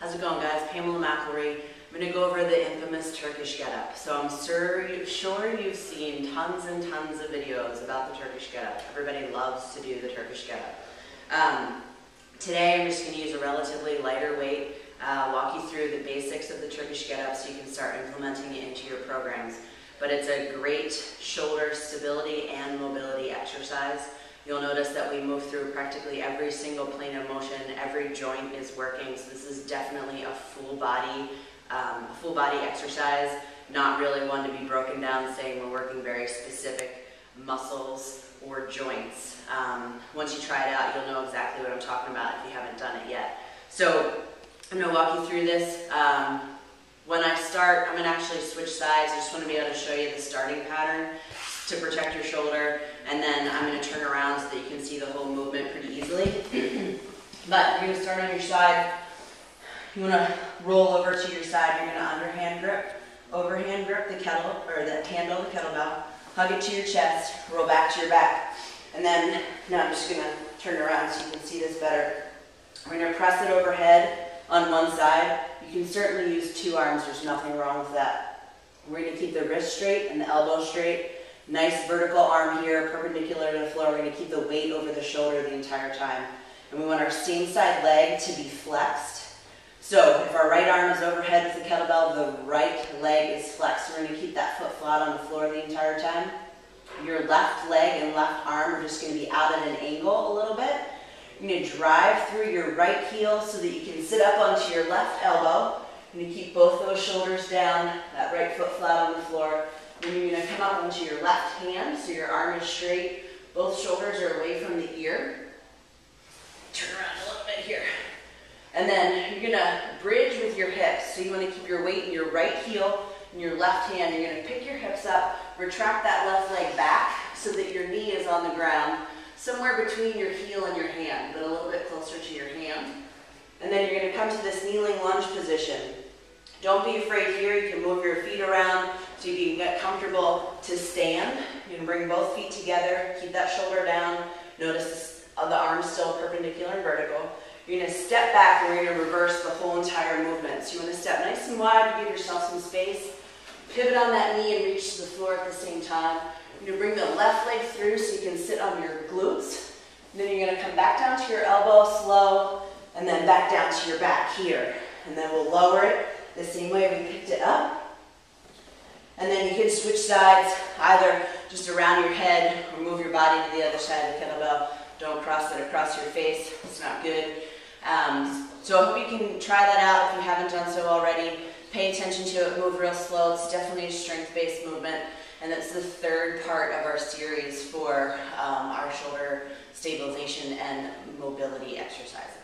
How's it going, guys? Pamela McElroy. I'm going to go over the infamous Turkish getup. So I'm sure you've seen tons and tons of videos about the Turkish getup. Everybody loves to do the Turkish getup. Today I'm just going to use a relatively lighter weight, walk you through the basics of the Turkish getup so you can start implementing it into your programs. But it's a great shoulder stability and mobility exercise. You'll notice that we move through practically every single plane of motion. Every joint is working, so this is definitely a full body exercise, not really one to be broken down saying we're working very specific muscles or joints. Once you try it out, you'll know exactly what I'm talking about if you haven't done it yet. So I'm going to walk you through this. When I start, I'm going to actually switch sides. I just want to be able to show you the starting pattern to protect your shoulder, and then I'm going to turn around so that you can see the whole movement pretty easily. But you're going to start on your side. You want to roll over to your side. You're going to overhand grip the kettle, or the handle of the kettlebell, hug it to your chest, roll back to your back. And then, now I'm just going to turn around so you can see this better. We're going to press it overhead on one side. You can certainly use two arms, there's nothing wrong with that. We're going to keep the wrist straight and the elbow straight. Nice vertical arm here, perpendicular to the floor. We're going to keep the weight over the shoulder the entire time. And we want our same side leg to be flexed. So if our right arm is overhead with the kettlebell, the right leg is flexed. We're going to keep that foot flat on the floor the entire time. Your left leg and left arm are just going to be out at an angle a little bit. You're going to drive through your right heel so that you can sit up onto your left elbow. You're going to keep both those shoulders down, that right foot flat on the floor. Then you're going to come up onto your left hand, so your arm is straight. Both shoulders are away from the ear. Turn around a little bit here. And then you're going to bridge with your hips. So you want to keep your weight in your right heel and your left hand. You're going to pick your hips up, retract that left leg back so that your knee is on the ground, somewhere between your heel and your hand, but a little bit closer to your hand. And then you're going to come to this kneeling lunge position. Don't be afraid here. You can move your feet around so you can get comfortable to stand. You can bring both feet together, keep that shoulder down. Notice the arms still perpendicular and vertical. You're going to step back and we're going to reverse the whole entire movement. So you want to step nice and wide to give yourself some space. Pivot on that knee and reach to the floor at the same time. You're going to bring the left leg through so you can sit on your glutes. And then you're going to come back down to your elbow slow and then back down to your back here. And then we'll lower it the same way we picked it up. And then you can switch sides, either just around your head or move your body to the other side of the kettlebell. Don't cross it across your face. It's not good. So I hope you can try that out if you haven't done so already. Pay attention to it, move real slow. It's definitely a strength-based movement. And that's the third part of our series for our shoulder stabilization and mobility exercises.